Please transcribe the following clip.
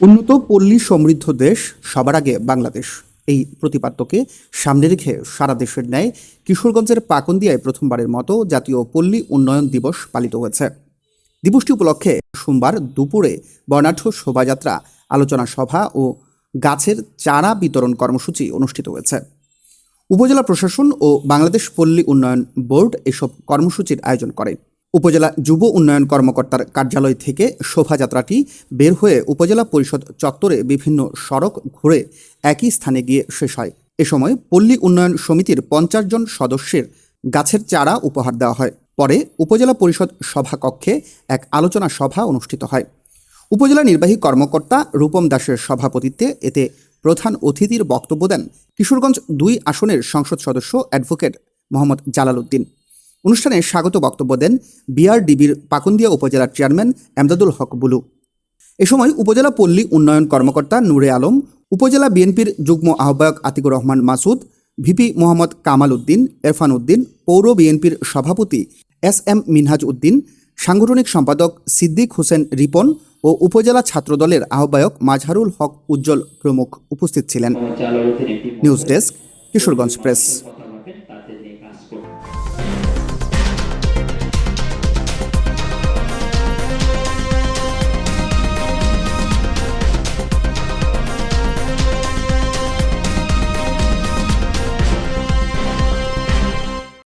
উন্নত পল্লী সমৃদ্ধ দেশ সবার আগে বাংলাদেশ, এই প্রতিপাদ্যকে সামনে রেখে সারা দেশের ন্যায় কিশোরগঞ্জের পাকুন্দিয়ায় প্রথমবারের মতো জাতীয় পল্লী উন্নয়ন দিবস পালিত হয়েছে। দিবসটি উপলক্ষে সোমবার দুপুরে বর্ণাঢ্য শোভাযাত্রা, আলোচনা সভা ও গাছের চারা বিতরণ কর্মসূচি অনুষ্ঠিত হয়েছে। উপজেলা প্রশাসন ও বাংলাদেশ পল্লী উন্নয়ন বোর্ড এসব কর্মসূচির আয়োজন করে। উপজেলা যুব উন্নয়ন কর্মকর্তার কার্যালয় থেকে শোভাযাত্রাটি বের হয়ে উপজেলা পরিষদ চত্বরে বিভিন্ন সড়ক ঘুরে একই স্থানে গিয়ে শেষ হয়। এ সময় পল্লী উন্নয়ন সমিতির 50 জন সদস্যের গাছের চারা উপহার দেওয়া হয়। পরে উপজেলা পরিষদ সভাকক্ষে এক আলোচনা সভা অনুষ্ঠিত হয়। উপজেলা নির্বাহী কর্মকর্তা রূপম দাসের সভাপতিত্বে এতে প্রধান অতিথির বক্তব্য দেন কিশোরগঞ্জ 2 আসনের সংসদ সদস্য অ্যাডভোকেট মোহাম্মদ জালাল উদ্দিন। অনুষ্ঠানে স্বাগত বক্তব্য দেন বিআরডিবির পাকুন্দিয়া উপজেলার চেয়ারম্যান এমদাদুল হক বুলু। এ সময় উপজেলা পল্লী উন্নয়ন কর্মকর্তা নূরে আলম, উপজেলা বিএনপির যুগ্ম আহ্বায়ক আতিকুর রহমান মাসুদ, ভিপি মোহাম্মদ কামাল উদ্দিন, এরফান উদ্দিন, পৌর বিএনপির সভাপতি SM মিনহাজ উদ্দিন, সাংগঠনিক সম্পাদক সিদ্দিক হোসেন রিপন ও উপজেলা ছাত্রদলের আহ্বায়ক মাজহারুল হক উজ্জ্বল প্রমুখ উপস্থিত ছিলেন। News desk, Kishoreganj press.